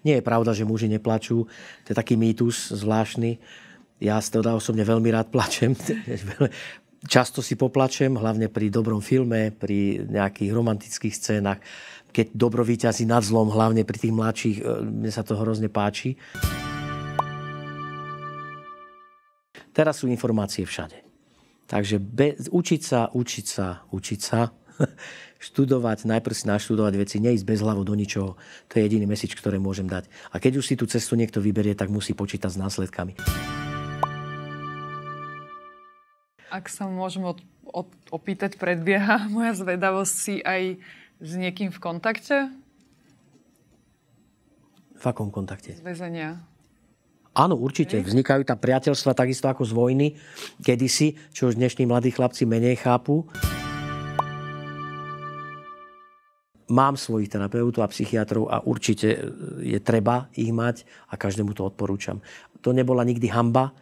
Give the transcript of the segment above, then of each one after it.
Nie je pravda, že muži neplačú. To je taký mýtus zvláštny. Ja teda osobne veľmi rád plačem. Často si poplačem, hlavne pri dobrom filme, pri nejakých romantických scénach. Keď dobro víťazí nad zlom, hlavne pri tých mladších, mne sa to hrozne páči. Teraz sú informácie všade. Takže učiť sa, študovať, najprv si naštudovať veci, neísť bezhlavo do ničoho. To je jediný message, ktoré môžem dať. A keď už si tú cestu niekto vyberie, tak musí počítať s následkami. Ak sa môžem opýtať, predbieha moja zvedavosť, si aj s niekým v kontakte? V akom kontakte? Z väzenia. Áno, určite. Vznikajú tam priateľstva takisto ako z vojny kedysi, čo už dnešní mladí chlapci menej chápu. Mám svojich terapeutov a psychiatrov a určite je treba ich mať a každému to odporúčam. To nebola nikdy hanba.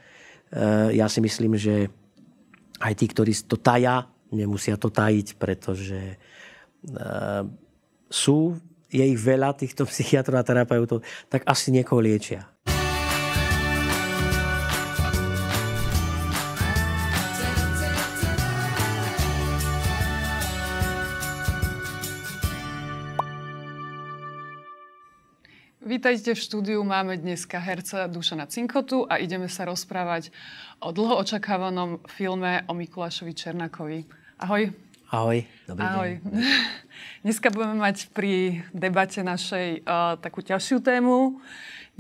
Ja si myslím, že aj tí, ktorí to tajá, nemusia to tajiť, pretože je ich veľa, týchto psychiatrov a terapeutov, tak asi niekoho liečia. Vítajte v štúdiu. Máme dneska herca Dušana Cinkotu a ideme sa rozprávať o dlho očakávanom filme o Mikulášovi Černákovi. Ahoj. Ahoj. Dobrý Ahoj. deň. Dneska budeme mať pri debate našej takú ťažšiu tému.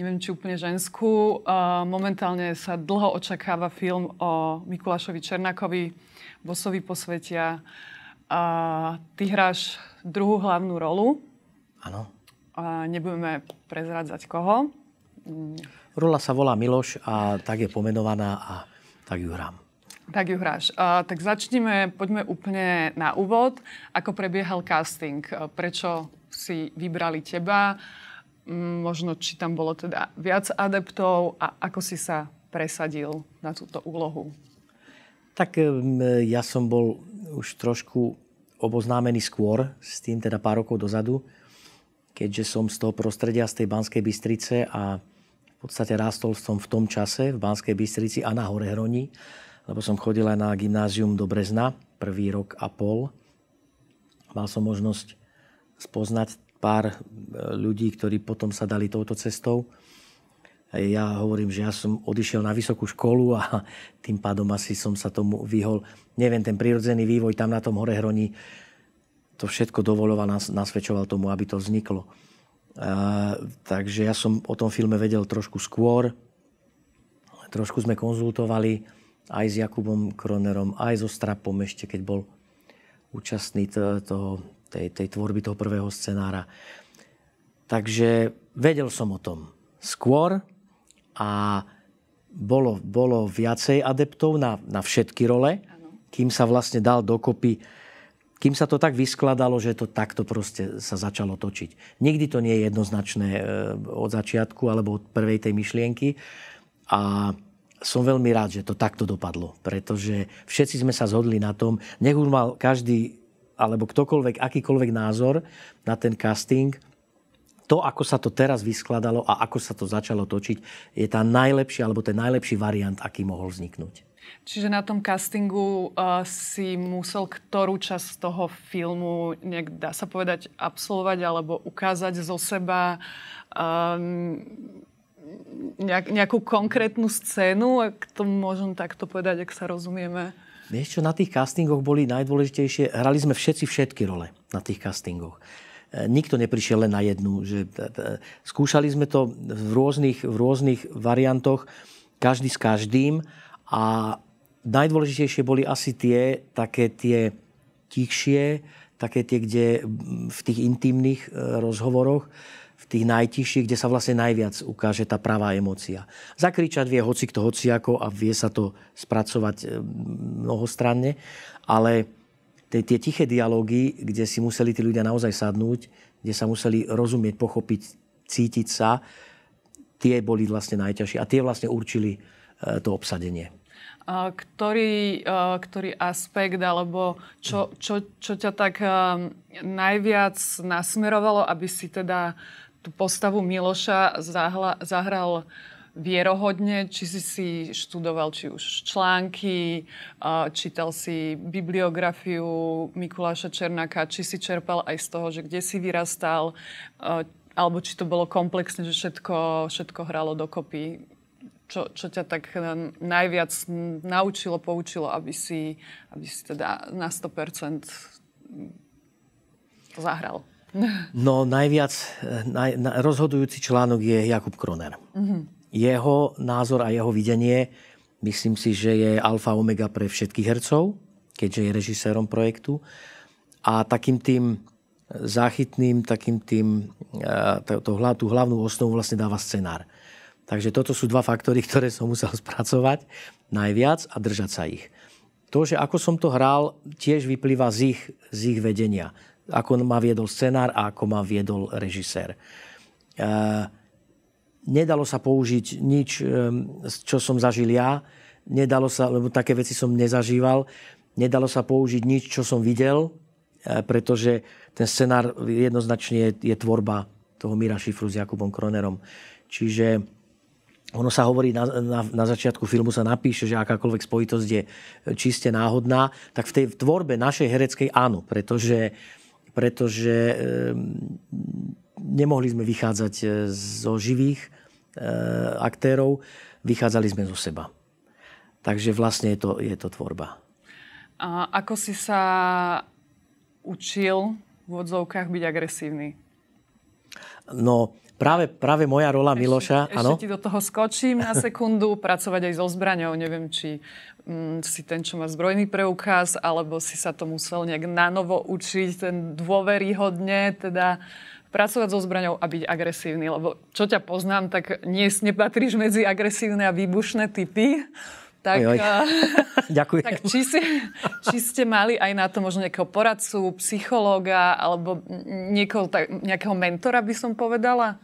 Neviem, či úplne ženskú. Momentálne sa dlho očakáva film o Mikulášovi Černákovi, Bossovi posvetia. Ty hráš druhú hlavnú rolu. Áno. Nebudeme prezrádzať koho. Rola sa volá Miloš a tak je pomenovaná a tak ju hrám. Tak ju hráš. Tak poďme úplne na úvod. Ako prebiehal casting? Prečo si vybrali teba? Možno, či tam bolo teda viac adeptov a ako si sa presadil na túto úlohu? Tak ja som bol už trošku oboznámený skôr s tým, teda pár rokov dozadu, keďže som z toho prostredia, z tej Banskej Bystrice a v podstate rástol som v tom čase v Banskej Bystrici a na Horehroni, lebo som chodil aj na gymnázium do Brezna, prvý rok a pol. Mal som možnosť spoznať pár ľudí, ktorí potom sa dali touto cestou. Ja hovorím, že ja som odišiel na vysokú školu a tým pádom asi som sa tomu vyhol. Neviem, ten prirodzený vývoj tam na tom Horehroni, to všetko dovoloval, nasvedčoval tomu, aby to vzniklo. Takže ja som o tom filme vedel trošku skôr. Trošku sme konzultovali aj s Jakubom Kronerom, aj so Strapom ešte, keď bol účastný tej tvorby toho prvého scenára. Takže vedel som o tom skôr a bolo viacej adeptov na všetky role, kým sa vlastne dal dokopy. Kým sa to tak vyskladalo, že to takto proste sa začalo točiť. Nikdy to nie je jednoznačné od začiatku alebo od prvej tej myšlienky. A som veľmi rád, že to takto dopadlo. Pretože všetci sme sa zhodli na tom, nech už mal každý alebo ktokoľvek, akýkoľvek názor na ten casting, to, ako sa to teraz vyskladalo a ako sa to začalo točiť, je tá najlepšia alebo ten najlepší variant, aký mohol vzniknúť. Čiže na tom castingu si musel ktorú časť toho filmu, dá sa povedať, absolvovať alebo ukázať zo seba nejakú konkrétnu scénu, ak to môžem takto povedať, ak sa rozumieme? Vieš čo, na tých castingoch boli najdôležitejšie, hrali sme všetky role na tých castingoch. Nikto neprišiel len na jednu. Skúšali sme to v rôznych variantoch, každý s každým. A najdôležitejšie boli asi také tie tichšie, také tie, kde v tých intimných rozhovoroch, v tých najtichších, kde sa vlastne najviac ukáže tá pravá emócia. Zakričať vie hocikto hociako a vie sa to spracovať mnohostranne, ale tie tiché dialógy, kde si museli tí ľudia naozaj sadnúť, kde sa museli rozumieť, pochopiť, cítiť sa, tie boli vlastne najťažšie a tie vlastne určili to obsadenie. Ktorý aspekt alebo čo ťa tak najviac nasmerovalo, aby si teda tú postavu Miloša zahral vierohodne, či si študoval či už články, čítal si bibliografiu Mikuláša Černáka, či si čerpal aj z toho, že kde si vyrastal, alebo či to bolo komplexne, že všetko hralo dokopy. Čo ťa tak najviac naučilo, poučilo, aby si teda na 100% to zahral? No najviac, rozhodujúci článok je Jakub Kroner. Jeho názor a jeho videnie, myslím si, že je alfa omega pre všetkých hercov, keďže je režisérom projektu. A takým tým záchytným, tú hlavnú osnovu vlastne dáva scenár. Takže toto sú dva faktory, ktoré som musel spracovať najviac a držať sa ich. To, že ako som to hral, tiež vyplýva z ich vedenia. Ako ma viedol scenár a ako ma viedol režisér. Nedalo sa použiť nič, čo som zažil ja. Nedalo sa, lebo také veci som nezažíval. Nedalo sa použiť nič, čo som videl, pretože ten scenár jednoznačne je tvorba toho Míra Šifru s Jakubom Kronerom. Čiže ono sa hovorí, na začiatku filmu sa napíše, že akákoľvek spojitosť je čiste náhodná. Tak v tej tvorbe našej hereckej áno, pretože nemohli sme vychádzať zo živých aktérov, vychádzali sme zo seba. Takže vlastne je to tvorba. A ako si sa učil v odzovkách byť agresívny? No, práve moja rola Miloša... Ešte ti do toho skočím na sekundu, pracovať aj so zbraňou. Neviem, či si ten, čo má zbrojný preukaz, alebo si sa to musel nejak nanovo učiť, ten dôveryhodne, teda pracovať so zbraňou a byť agresívny. Lebo čo ťa poznám, tak nepatríš medzi agresívne a výbušné typy. Tak, ďakujem. Tak či ste mali aj na to možno nejakého poradcu, psychológa alebo nejakého mentora, by som povedala?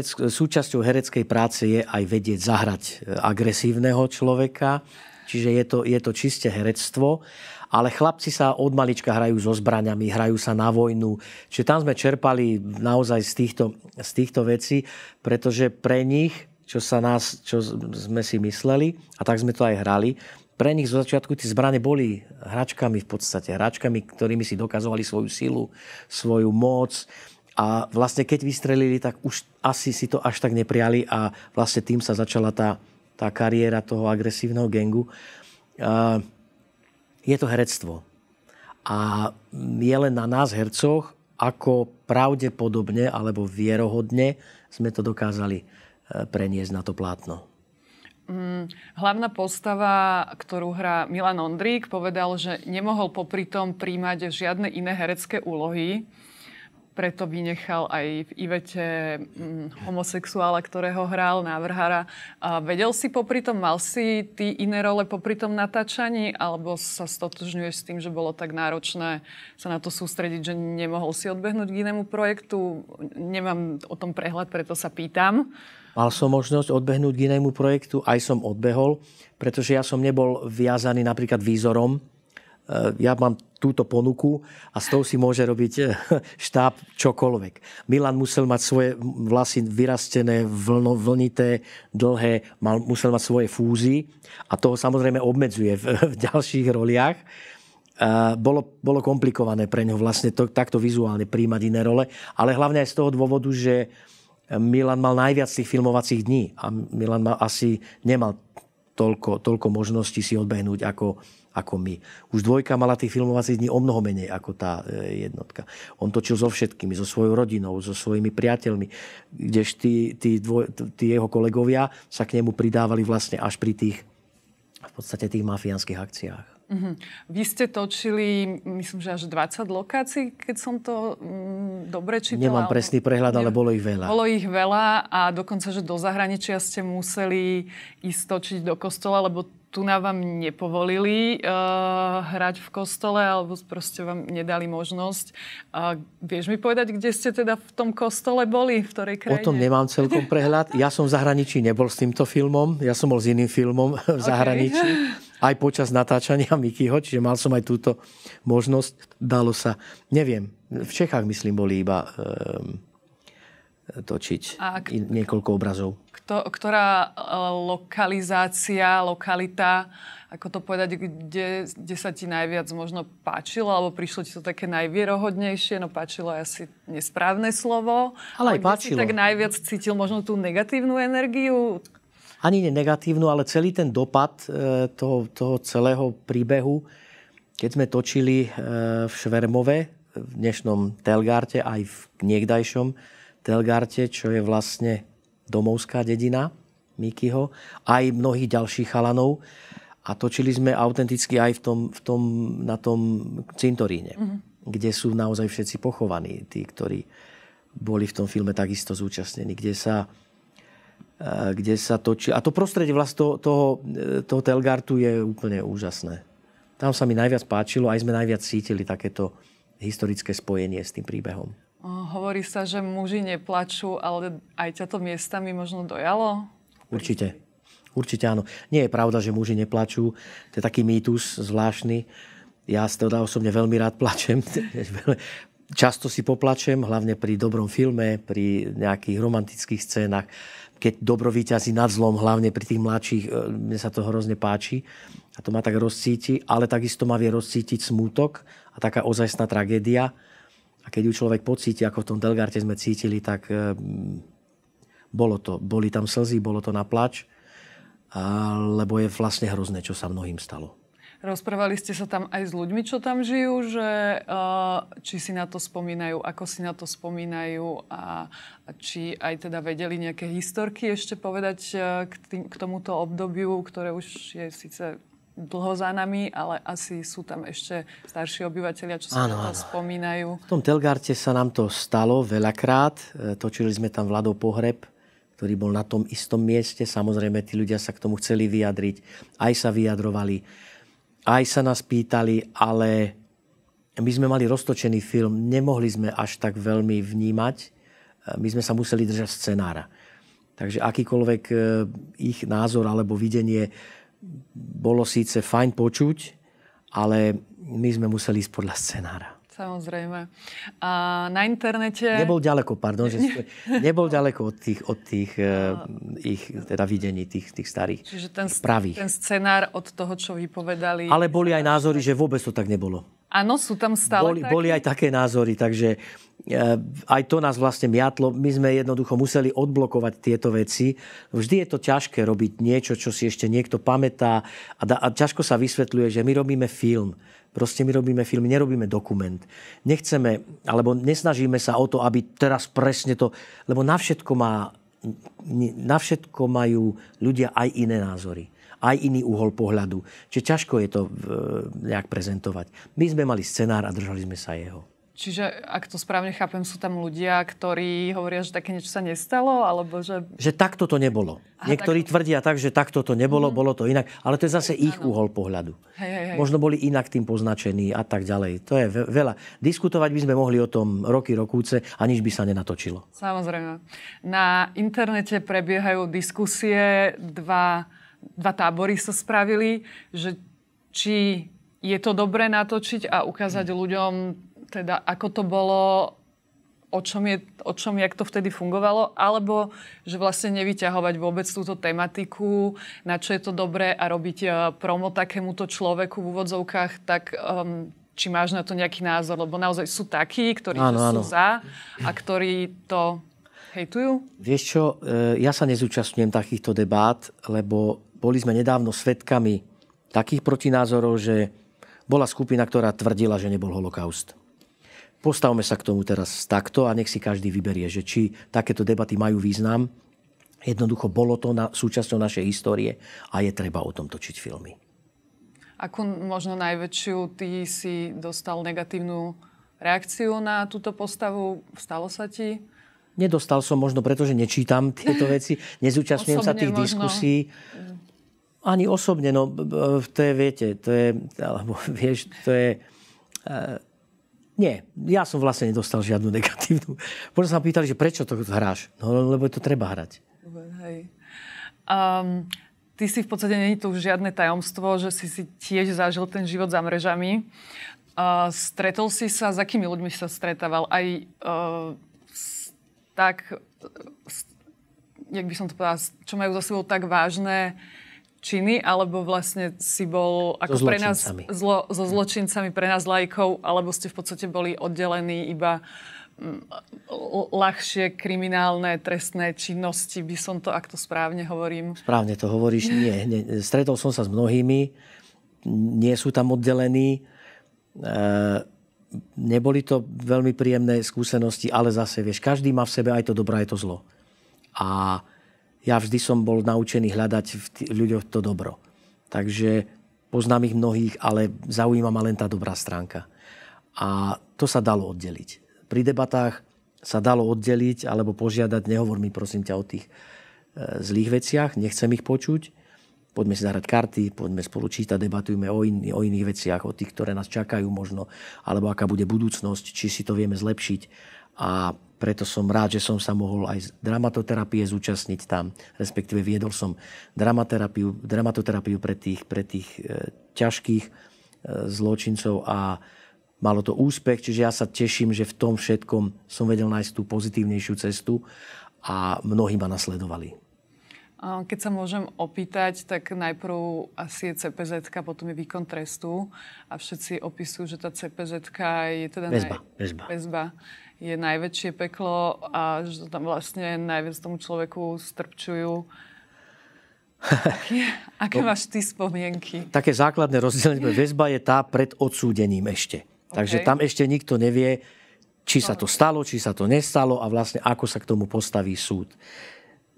Súčasťou hereckej práce je aj vedieť zahrať agresívneho človeka, čiže je to čiste herectvo, ale chlapci sa od malička hrajú so zbraňami, hrajú sa na vojnu, čiže tam sme čerpali naozaj z týchto vecí, pretože pre nich, čo sme si mysleli, a tak sme to aj hrali, pre nich zo začiatku tie zbrane boli hračkami v podstate, hračkami, ktorými si dokazovali svoju silu, svoju moc. A vlastne keď vystrelili, tak už asi si to až tak neprijali a vlastne tým sa začala tá kariéra toho agresívneho gangu. Je to herectvo. A je len na nás, hercoch, ako pravdepodobne alebo vierohodne sme to dokázali preniesť na to plátno. Hlavná postava, ktorú hrá Milan Ondrík, povedal, že nemohol popri tom príjmať žiadne iné herecké úlohy. Preto vynechal aj v Ivete homosexuála, ktorého hral, návrhára. Vedel si popri tom, mal si ty iné role popri tom natáčaní, alebo sa stotožňuješ s tým, že bolo tak náročné sa na to sústrediť, že nemohol si odbehnúť k inému projektu? Nemám o tom prehľad, preto sa pýtam. Mal som možnosť odbehnúť k inému projektu, aj som odbehol, pretože ja som nebol viazaný napríklad výzorom. Ja mám túto ponuku a s tou si môže robiť štáb čokoľvek. Milan musel mať svoje vlasy vyrastené, vlnité, dlhé, musel mať svoje fúzy a toho samozrejme obmedzuje v ďalších roliach. Bolo komplikované pre ňo vlastne takto vizuálne príjmať iné role, ale hlavne aj z toho dôvodu, že Milan mal najviac tých filmovacích dní a Milan asi nemal toľko možností si odbehnúť ako my. Už dvojka mala tých filmovacích dní o mnoho menej ako tá jednotka. On točil so všetkými, so svojou rodinou, so svojimi priateľmi, kdež tí jeho kolegovia sa k nemu pridávali vlastne až pri tých v podstate tých mafiánskych akciách. Mm-hmm. Vy ste točili, myslím, že až 20 lokácií, keď som to dobre čítala. Nemám presný prehľad, ale bolo ich veľa. Bolo ich veľa a dokonca, že do zahraničia ste museli ísť točiť do kostola, lebo tu nám vám nepovolili hrať v kostole, alebo proste vám nedali možnosť. Vieš mi povedať, kde ste teda v tom kostole boli? V ktorej krajine? O tom nemám celkom prehľad. Ja som v zahraničí nebol s týmto filmom. Ja som bol s iným filmom v zahraničí. Aj počas natáčania Mikyho, čiže mal som aj túto možnosť. Dalo sa, neviem, v Čechách myslím boli iba točiť niekoľko obrazov. Ktorá lokalita, ako to povedať, kde sa ti najviac možno páčilo, alebo prišlo ti to také najvierohodnejšie, no páčilo je asi nesprávne slovo. Ale aj páčilo. Si tak najviac cítil možno tú negatívnu energiu? Ani negatívnu, ale celý ten dopad toho celého príbehu, keď sme točili v Švermove, v dnešnom Telgarte, aj v niekdajšom Telgarte, čo je vlastne domovská dedina Mikyho, aj mnohých ďalších chalanov. A točili sme autenticky aj na tom cintoríne, kde sú naozaj všetci pochovaní, tí, ktorí boli v tom filme takisto zúčastnení, kde sa točí. A to prostredie vlastne toho Telgartu je úplne úžasné. Tam sa mi najviac páčilo, aj sme najviac cítili takéto historické spojenie s tým príbehom. Hovorí sa, že muži neplačú, ale aj ťa to miestami možno dojalo? Určite. Určite áno. Nie je pravda, že muži neplačú. To je taký mýtus zvláštny. Ja teda osobne veľmi rád plačem. Často si poplačem, hlavne pri dobrom filme, pri nejakých romantických scénach. Keď dobro víťazí nad zlom, hlavne pri tých mladších, mne sa to hrozne páči. A to ma tak rozcíti, ale takisto ma vie rozcítiť smútok a taká ozajstná tragédia. A keď ju človek pocíti, ako v tom Telgarte sme cítili, tak boli tam slzy, bolo to na plač. Lebo je vlastne hrozné, čo sa mnohým stalo. Rozprávali ste sa tam aj s ľuďmi, čo tam žijú, že či si na to spomínajú, ako si na to spomínajú a či aj teda vedeli nejaké historky ešte povedať k tomuto obdobiu, ktoré už je síce dlho za nami, ale asi sú tam ešte starší obyvatelia, čo sa na to spomínajú. V tom Telgarte sa nám to stalo veľakrát. Točili sme tam Vladov pohreb, ktorý bol na tom istom mieste. Samozrejme, tí ľudia sa k tomu chceli vyjadriť. Aj sa vyjadrovali, aj sa nás pýtali, ale my sme mali roztočený film. Nemohli sme až tak veľmi vnímať. My sme sa museli držať scenára. Takže akýkoľvek ich názor alebo videnie bolo síce fajn počuť, ale my sme museli ísť podľa scenára. Samozrejme. A na internete... Nebol ďaleko od tých ich teda videní, tých starých. Čiže pravých. Ten scenár od toho, čo vypovedali... Ale boli aj názory, že vôbec to tak nebolo. Áno, sú tam stále boli aj také názory, takže aj to nás vlastne miatlo. My sme jednoducho museli odblokovať tieto veci. Vždy je to ťažké robiť niečo, čo si ešte niekto pamätá a ťažko sa vysvetľuje, že my robíme film. Proste my robíme film, nerobíme dokument. Nechceme, alebo nesnažíme sa o to, aby teraz presne to... Lebo na všetko majú ľudia aj iné názory. Aj iný uhol pohľadu. Čiže ťažko je to nejak prezentovať. My sme mali scenár a držali sme sa jeho. Čiže, ak to správne chápem, sú tam ľudia, ktorí hovoria, že také niečo sa nestalo, alebo že... Že takto to nebolo. Niektorí tvrdia tak, že takto to nebolo, bolo to inak. Ale to je zase ich uhol pohľadu. Hej. Možno boli inak tým poznačení a tak ďalej. To je veľa. Diskutovať by sme mohli o tom roky, rokúce a nič by sa nenatočilo. Samozrejme. Na internete prebiehajú diskusie, dva tábory sa spravili, že či je to dobré natočiť a ukázať ľuďom, teda ako to bolo, o čom jak to vtedy fungovalo, alebo že vlastne nevyťahovať vôbec túto tematiku, na čo je to dobré a robiť promo takémuto človeku v úvodzovkách, tak či máš na to nejaký názor, lebo naozaj sú takí, ktorí sú za a ktorí to hejtujú? Vieš čo, ja sa nezúčastňujem takýchto debát, lebo boli sme nedávno svedkami takých protinázorov, že bola skupina, ktorá tvrdila, že nebol holokaust. Postavme sa k tomu teraz takto a nech si každý vyberie, že či takéto debaty majú význam. Jednoducho bolo to súčasťou našej histórie a je treba o tom točiť filmy. Akú možno najväčšiu ty si dostal negatívnu reakciu na túto postavu? Stalo sa ti? Nedostal som možno, pretože nečítam tieto veci. Nezúčastňujem sa tých diskusí. Ani osobne, no to je, viete, to je, alebo vieš, to je... Nie, ja som vlastne nedostal žiadnu negatívnu. Možno sa ma pýtali, že prečo to hráš? No, lebo to treba hrať. Hej. Ty si v podstate, nie je to už žiadne tajomstvo, že si tiež zažil ten život za mrežami. Stretol si sa, s akými ľuďmi sa stretával? Aj tak jak by som to povedala, čo majú za sebou tak vážne činy, alebo vlastne si bol ako pre nás so zločincami, pre nás laikov, alebo ste v podstate boli oddelení iba ľahšie kriminálne trestné činnosti, by som to, ak to správne hovorím. Správne to hovoríš, nie. Stretol som sa s mnohými, nie sú tam oddelení. Neboli to veľmi príjemné skúsenosti, ale zase, vieš, každý má v sebe aj to dobré, aj to zlo. A ja vždy som bol naučený hľadať v ľuďoch to dobro. Takže poznám ich mnohých, ale zaujíma ma len tá dobrá stránka. A to sa dalo oddeliť. Pri debatách sa dalo oddeliť alebo požiadať, nehovor mi prosím ťa o tých zlých veciach, nechcem ich počuť. Poďme si zahrať karty, poďme spolu čítať, debatujme o iných veciach, o tých, ktoré nás čakajú možno, alebo aká bude budúcnosť, či si to vieme zlepšiť. A preto som rád, že som sa mohol aj z dramatoterapie zúčastniť tam, respektíve viedol som dramatoterapiu pre tých ťažkých zločincov a malo to úspech, čiže ja sa teším, že v tom všetkom som vedel nájsť tú pozitívnejšiu cestu a mnohí ma nasledovali. Keď sa môžem opýtať, tak najprv asi je CPZ-ka, potom je výkon trestu a všetci opisujú, že tá CPZ-ka je teda väzba je najväčšie peklo a že tam vlastne najviac tomu človeku strpčujú. Aké máš ty spomienky? Také základné rozdelenie, väzba je tá pred odsúdením ešte. Takže tam ešte nikto nevie, či sa to stalo, či sa to nestalo a vlastne ako sa k tomu postaví súd.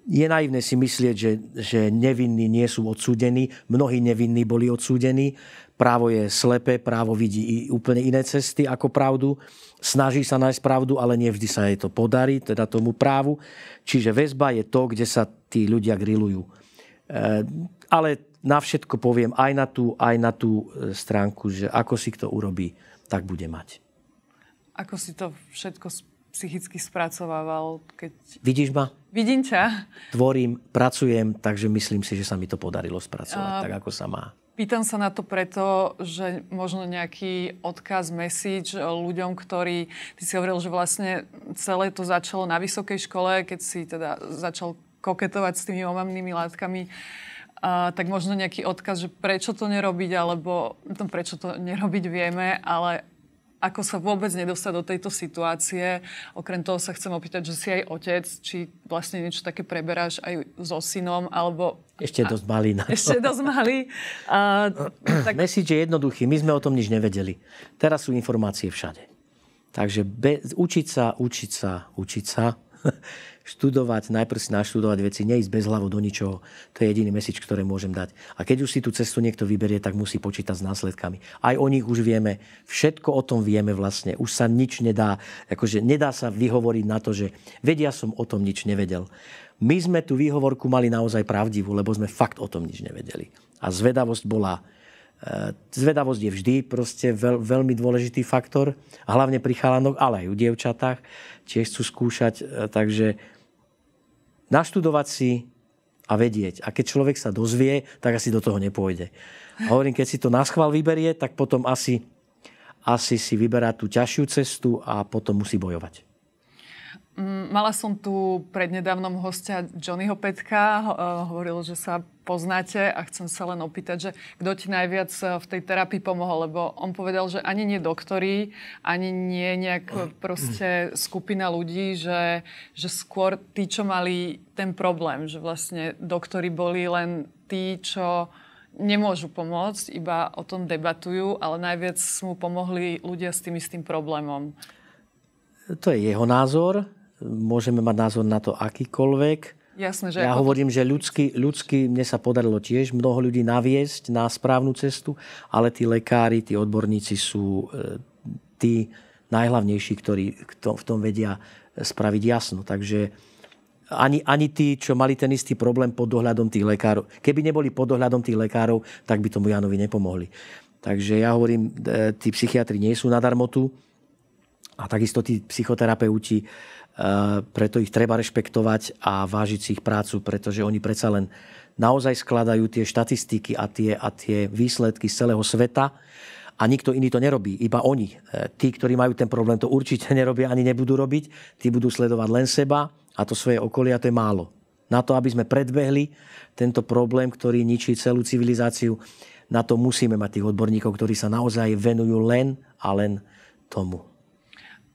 Je naivné si myslieť, že nevinní nie sú odsúdení. Mnohí nevinní boli odsúdení. Právo je slepé, právo vidí úplne iné cesty ako pravdu. Snaží sa nájsť pravdu, ale nie vždy sa jej to podarí, teda tomu právu. Čiže väzba je to, kde sa tí ľudia grillujú. Ale na všetko poviem aj na tú stránku, že ako si kto urobí, tak bude mať. Ako si to všetko psychicky spracovával? Vidíš ma? Vidím ťa. Tvorím, pracujem, takže myslím si, že sa mi to podarilo spracovať tak, ako sa má. Pýtam sa na to preto, že možno nejaký odkaz, message ľuďom, ktorí... Ty si hovoril, že vlastne celé to začalo na vysokej škole, keď si teda začal koketovať s tými omamnými látkami. Tak možno nejaký odkaz, že prečo to nerobiť, alebo prečo to nerobiť vieme, ale ako sa vôbec nedostať do tejto situácie. Okrem toho sa chcem opýtať, že si aj otec, či vlastne niečo také preberáš aj so synom, alebo... Ešte dosť malý na to. Ešte dosť malý. Message je jednoduchý. My sme o tom nič nevedeli. Teraz sú informácie všade. Takže učiť sa, študovať, najprv si naštudovať veci, neísť bez hlavu do ničoho. To je jediný message, ktoré môžem dať. A keď už si tú cestu niekto vyberie, tak musí počítať s následkami. Aj o nich už vieme. Všetko o tom vieme vlastne. Už sa nič nedá, akože nedá sa vyhovoriť na to, že vedia som o tom nič nevedel. My sme tú výhovorku mali naozaj pravdivú, lebo sme fakt o tom nič nevedeli. A zvedavosť je vždy proste veľmi dôležitý faktor. A hlavne pri chalanoch, ale aj u dievčatách. Tiež chcú skúšať. Takže naštudovať si a vedieť. A keď človek sa dozvie, tak asi do toho nepôjde. A hovorím, keď si to naschvál vyberie, tak potom asi si vyberá tú ťažšiu cestu a potom musí bojovať. Mala som tu prednedávnom hostia Johnnyho Petka. Hovoril, že sa poznáte a chcem sa len opýtať, že kto ti najviac v tej terapii pomohol, lebo on povedal, že ani nie doktori, ani nie nejak proste skupina ľudí, že skôr tí, čo mali ten problém, že vlastne doktori boli len tí, čo nemôžu pomôcť, iba o tom debatujú, ale najviac mu pomohli ľudia s tým problémom. To je jeho názor. Môžeme mať názor na to akýkoľvek. Jasné, že ja hovorím, že ľudsky mne sa podarilo tiež mnoho ľudí naviesť na správnu cestu, ale tí lekári, tí odborníci sú tí najhlavnejší, ktorí v tom vedia spraviť jasno. Takže ani tí, čo mali ten istý problém pod dohľadom tých lekárov. Keby neboli pod dohľadom tých lekárov, tak by tomu Janovi nepomohli. Takže ja hovorím, tí psychiatri nie sú nadarmo tu a takisto tí psychoterapeuti, preto ich treba rešpektovať a vážiť si ich prácu, pretože oni predsa len naozaj skladajú tie štatistiky a tie výsledky z celého sveta A nikto iný to nerobí, iba oni. Tí, ktorí majú ten problém, to určite nerobia ani nebudú robiť. Tí budú sledovať len seba a to svoje okolie a to je málo. Na to, aby sme predbehli tento problém, ktorý ničí celú civilizáciu, na to musíme mať tých odborníkov, ktorí sa naozaj venujú len a len tomu.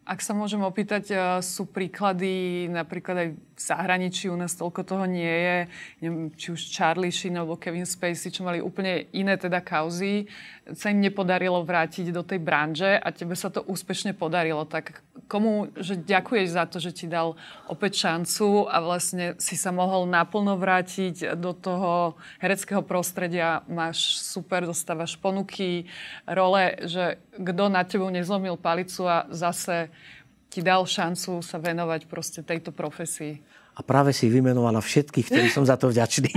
Ak sa môžem opýtať, sú príklady napríklad aj v zahraničí, u nás toľko toho nie je, neviem, či už Charlie Sheen alebo Kevin Spacey, čo mali úplne iné teda kauzy, sa im nepodarilo vrátiť do tej branže a tebe sa to úspešne podarilo. Tak komu že ďakuješ za to, že ti dal opäť šancu a vlastne si sa mohol naplno vrátiť do toho hereckého prostredia, máš super, dostávaš ponuky, role, že kto nad tebou nezlomil palicu a zase ti dal šancu sa venovať proste tejto profesii. A práve si vymenovala všetkých, ktorí som za to vďačný.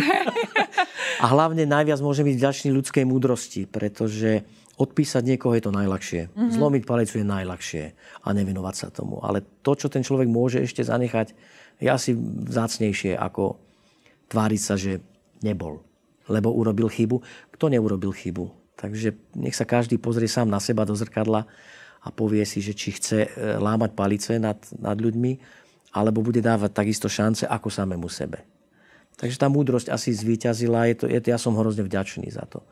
A hlavne najviac môžem byť vďačný ľudskej múdrosti, pretože odpísať niekoho je to najľahšie. Zlomiť palicu je najľahšie a nevenovať sa tomu. Ale to, čo ten človek môže ešte zanechať, je asi vzácnejšie, ako tváriť sa, že nebol. Lebo urobil chybu. Kto neurobil chybu? Takže nech sa každý pozrie sám na seba do zrkadla a povie si, že či chce lámať palice nad ľuďmi, alebo bude dávať takisto šance ako samému sebe. Takže tá múdrosť asi zvíťazila. Ja som hrozne vďačný za to.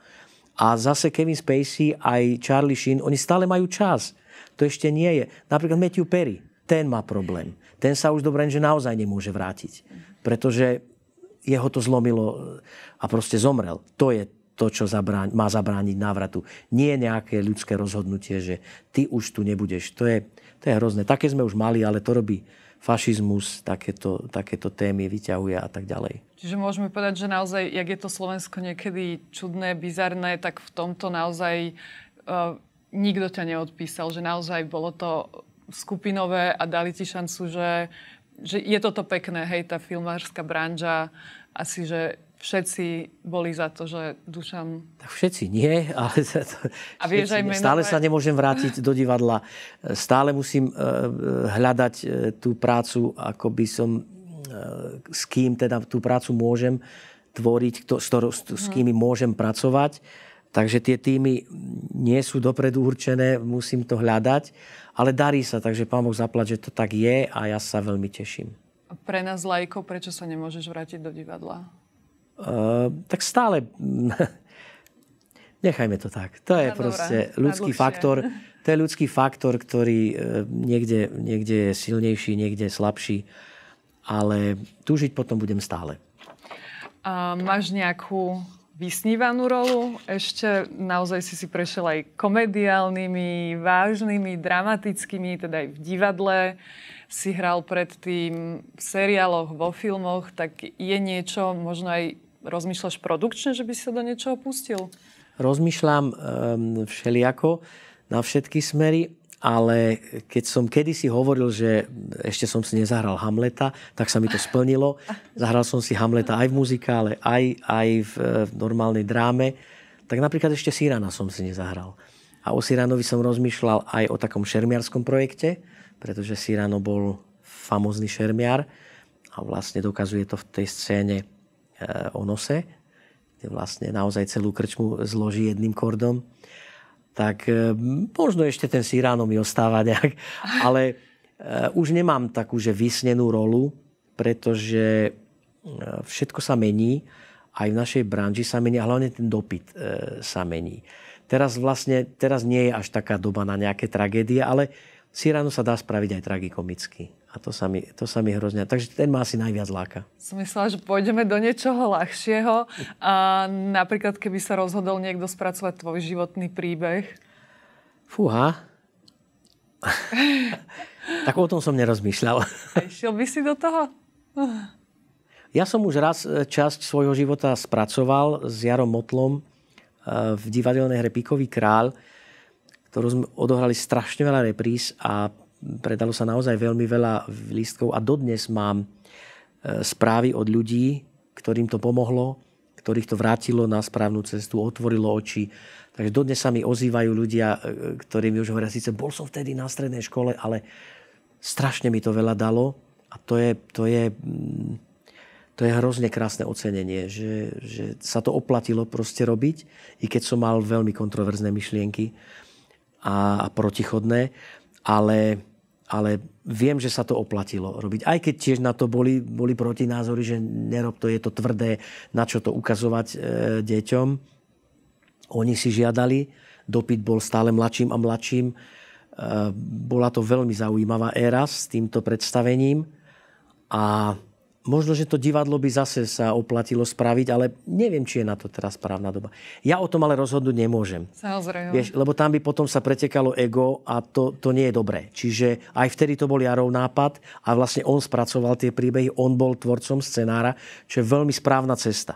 A zase Kevin Spacey aj Charlie Sheen, oni stále majú čas. To ešte nie je. Napríklad Matthew Perry, ten má problém. Ten sa už dobre, že naozaj nemôže vrátiť. Pretože jeho to zlomilo a proste zomrel. To je to, čo má zabrániť návratu. Nie nejaké ľudské rozhodnutie, že ty už tu nebudeš. To je hrozné. Také sme už mali, ale to robí fašizmus, takéto témy vyťahuje a tak ďalej. Čiže môžeme povedať, že naozaj, jak je to Slovensko niekedy čudné, bizarné, tak v tomto naozaj nikto ťa neodpísal, že naozaj bolo to skupinové a dali ti šancu, že je toto pekné, hej, tá filmárska branža, asi, že všetci boli za to, že Dušan... Tak všetci nie, ale a vieš aj menovať... Stále sa nemôžem vrátiť do divadla. Stále musím hľadať tú prácu, ako by som s kým teda tú prácu môžem tvoriť, s kým môžem pracovať. Takže tie týmy nie sú dopredu určené, musím to hľadať, ale darí sa, takže Pán Boh zaplať, že to tak je a ja sa veľmi teším. A pre nás laikov, prečo sa nemôžeš vrátiť do divadla? Tak stále... Nechajme to tak. To je proste ľudský faktor. To je ľudský faktor, ktorý niekde je silnejší, niekde je slabší. Ale túžiť potom budem stále. A máš nejakú vysnívanú rolu? Ešte naozaj si prešiel aj komediálnymi, vážnymi, dramatickými, teda aj v divadle. Si hral predtým v seriáloch, vo filmoch. Tak je niečo, možno aj rozmýšľaš produkčne, že by si sa do niečoho pustil? Rozmýšľam všelijako na všetky smery, ale keď som kedysi hovoril, že ešte som si nezahral Hamleta, tak sa mi to splnilo. Zahral som si Hamleta aj v muzikále, aj v normálnej dráme. Tak napríklad ešte Cyrana som si nezahral. A o Cyranovi som rozmýšľal aj o takom šermiarskom projekte, pretože Cyrano bol famózny šermiar a vlastne dokazuje to v tej scéne o nose, kde vlastne naozaj celú krčmu zloží jedným kordom. Tak možno ešte ten Cyrano mi ostáva nejak, ale už nemám takú, že vysnenú rolu, pretože všetko sa mení, aj v našej branži sa mení, a hlavne ten dopyt sa mení. Teraz nie je až taká doba na nejaké tragédie, ale Cyrano sa dá spraviť aj tragikomicky. A to sa mi hrozne... Takže ten ma asi najviac láka. Som myslela, že pôjdeme do niečoho ľahšieho. A napríklad, keby sa rozhodol niekto spracovať tvoj životný príbeh. Fúha. Tak o tom som nerozmýšľal. A išiel by si do toho? Ja som už raz časť svojho života spracoval s Jarom Motlom v divadelnej hre Píkový kráľ, ktorú sme odohrali strašne veľa repríz a predalo sa naozaj veľmi veľa lístkov a dodnes mám správy od ľudí, ktorým to pomohlo, ktorých to vrátilo na správnu cestu, otvorilo oči. Takže dodnes sa mi ozývajú ľudia, ktorí mi už hovoria, síce bol som vtedy na strednej škole, ale strašne mi to veľa dalo a to to je hrozne krásne ocenenie, že sa to oplatilo proste robiť, i keď som mal veľmi kontroverzné myšlienky a protichodné, ale viem, že sa to oplatilo robiť. Aj keď tiež na to boli protinázory, že nerob to, je to tvrdé, na čo to ukazovať deťom. Oni si žiadali, dopyt bol stále mladším a mladším. Bola to veľmi zaujímavá éra s týmto predstavením a možno, že to divadlo by zase sa oplatilo spraviť, ale neviem, či je na to teraz správna doba. Ja o tom ale rozhodnúť nemôžem. Samozrejme. Vieš, lebo tam by potom sa pretekalo ego a to nie je dobré. Čiže aj vtedy to bol Jarov nápad a vlastne on spracoval tie príbehy, on bol tvorcom scenára, čo je veľmi správna cesta.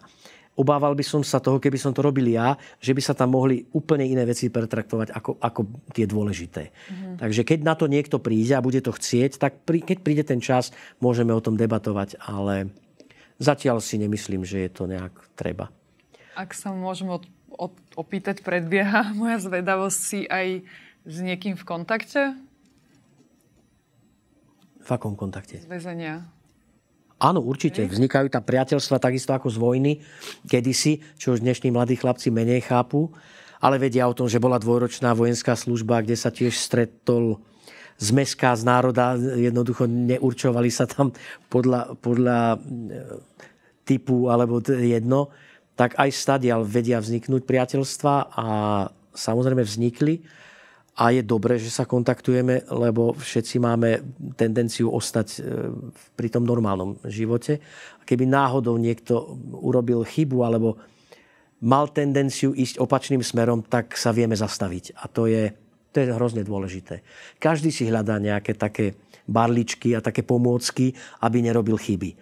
Obával by som sa toho, keby som to robil ja, že by sa tam mohli úplne iné veci pretraktovať ako tie dôležité. Takže keď na to niekto príde a bude to chcieť, tak keď príde ten čas, môžeme o tom debatovať, ale zatiaľ si nemyslím, že je to nejak treba. Ak sa môžem opýtať, predbieha moja zvedavosť, si aj s niekým v kontakte? V akom kontakte? Z väzenia. Áno, určite. Vznikajú tam priateľstva takisto ako z vojny kedysi, čo už dnešní mladí chlapci menej chápu, ale vedia o tom, že bola dvojročná vojenská služba, kde sa tiež stretol z mesta, z národa, jednoducho neurčovali sa tam podľa typu alebo jedno, tak aj stadiaľ vedia vzniknúť priateľstva a samozrejme vznikli. A je dobré, že sa kontaktujeme, lebo všetci máme tendenciu ostať pri tom normálnom živote. A keby náhodou niekto urobil chybu alebo mal tendenciu ísť opačným smerom, tak sa vieme zastaviť. A to je hrozne dôležité. Každý si hľadá nejaké také barličky a také pomôcky, aby nerobil chyby.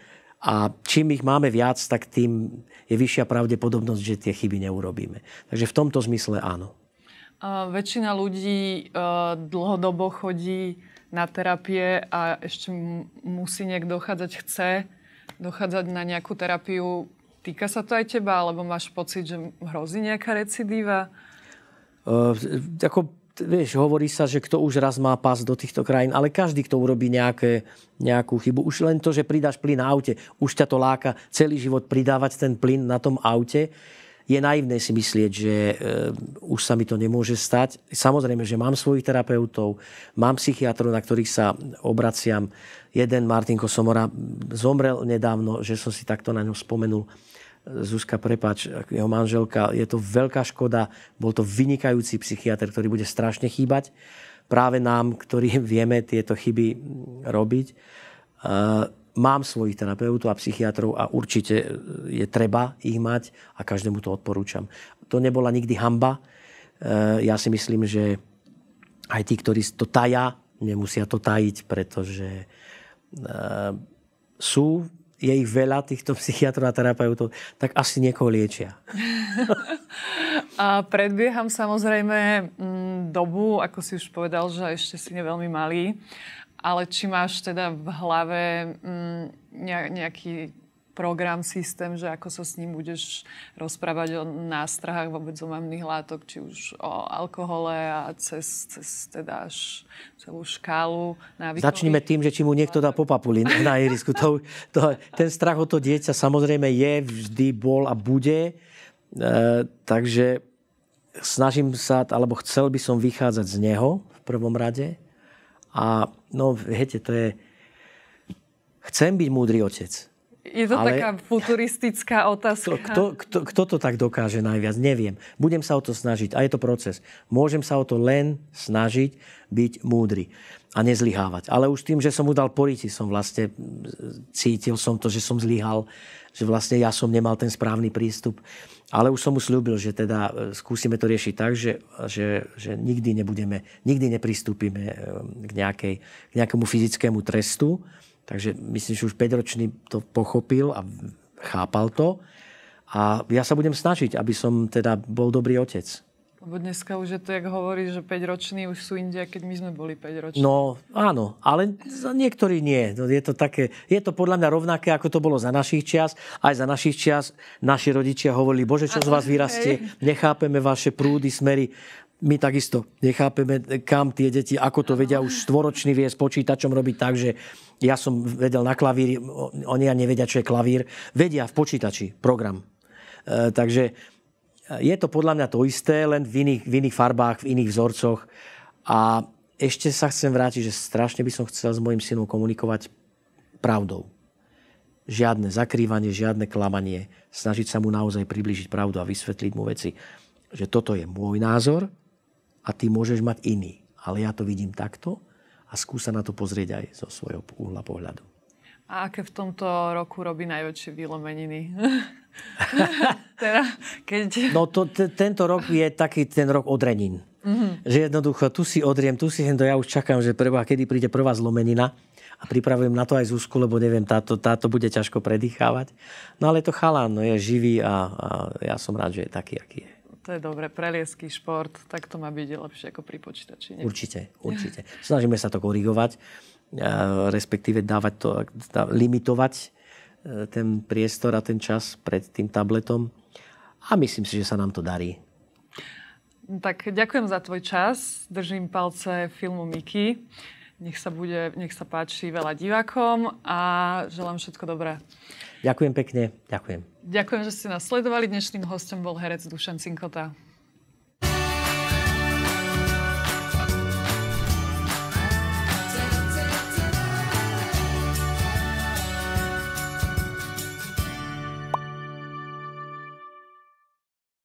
A čím ich máme viac, tak tým je vyššia pravdepodobnosť, že tie chyby neurobíme. Takže v tomto zmysle áno. Väčšina ľudí dlhodobo chodí na terapie a ešte musí niekto chce dochádzať na nejakú terapiu. Týka sa to aj teba, alebo máš pocit, že hrozí nejaká recidíva? Vieš, hovorí sa, že kto už raz má pás do týchto krajín, ale každý, kto urobí nejakú chybu, už len to, že pridáš plyn na aute, už ťa to láka celý život pridávať ten plyn na tom aute. Je naivné si myslieť, že už sa mi to nemôže stať. Samozrejme, že mám svojich terapeutov, mám psychiatrov, na ktorých sa obraciam. Jeden, Martinko Somora, zomrel nedávno, že som si takto na ňu spomenul. Zuzka, prepáč, jeho manželka, je to veľká škoda. Bol to vynikajúci psychiatr, ktorý bude strašne chýbať práve nám, ktorí vieme tieto chyby robiť. Mám svojich terapeutov a psychiatrov a určite je treba ich mať a každému to odporúčam. To nebola nikdy hanba. Ja si myslím, že aj tí, ktorí to tajá, nemusia to tajiť, pretože je ich veľa, týchto psychiatrov a terapeutov, tak asi niekoho liečia. A predbieham samozrejme dobu, ako si už povedal, že ešte si neveľmi malý. Ale či máš teda v hlave nejaký program, systém, že ako sa s ním budeš rozprávať o nástrahách vôbec omamných látok, či už o alkohole a cez teda až celú škálu návykových. Začnime tým, že či mu niekto dá po papuli na ihrisku. Ten strach o to dieťa samozrejme je, vždy bol a bude. Takže snažím sa, alebo chcel by som vychádzať z neho v prvom rade. A no, viete, to je... Chcem byť múdry otec. Je to taká futuristická otázka. Kto to tak dokáže najviac? Neviem. Budem sa o to snažiť. A je to proces. Môžem sa o to len snažiť byť múdry a nezlyhávať. Ale už tým, že som mu dal poriti, som vlastne cítil som to, že som zlyhal, že vlastne ja som nemal ten správny prístup. Ale už som mu sľúbil, že teda skúsime to riešiť tak, že nikdy nepristúpime k nejakému fyzickému trestu. Takže myslím, že už 5-ročný to pochopil a chápal to. A ja sa budem snažiť, aby som teda bol dobrý otec. Lebo dneska už je to, jak hovorí, že 5-roční už sú India, keď my sme boli 5-roční. No, áno, ale niektorí nie. Je to podľa mňa rovnaké, ako to bolo za našich čias. Aj za našich čias naši rodičia hovorili, Bože, čo z vás vyrastie, nechápeme vaše prúdy, smery. my takisto nechápeme, kam tie deti, ako to vedia už štvoročný vie s počítačom robiť tak, že ja som vedel na klavíri, oni ani nevedia, čo je klavír, vedia v počítači program. Takže je to podľa mňa to isté, len v iných farbách, v iných vzorcoch. A ešte sa chcem vrátiť, že strašne by som chcel s mojím synom komunikovať pravdou. Žiadne zakrývanie, žiadne klamanie. Snažiť sa mu naozaj priblížiť pravdu a vysvetliť mu veci, že toto je môj názor a ty môžeš mať iný. Ale ja to vidím takto a skúsa na to pozrieť aj zo svojho uhla pohľadu. A aké v tomto roku robí najväčšie vylomeniny? Teda, keď... No tento rok je taký ten rok odrenín. Že jednoducho, tu si odriem, tu si hento, ja už čakám, že kedy príde prvá zlomenina a pripravujem na to aj Zuzku, lebo neviem, táto bude ťažko predýchávať. No ale to chalán, no, je živý a ja som rád, že je taký, aký je. To je dobre, preliesky šport, tak to má byť lepšie ako pri počítači. Nie? Určite. Snažíme sa to korigovať, respektíve limitovať ten priestor a ten čas pred tým tabletom a myslím si, že sa nám to darí. Tak ďakujem za tvoj čas, držím palce filmu Miky. Nech sa páči veľa divákom a želám všetko dobré. Ďakujem pekne, ďakujem. Ďakujem, že ste nás sledovali. Dnešným hostom bol herec Dušan Cinkota.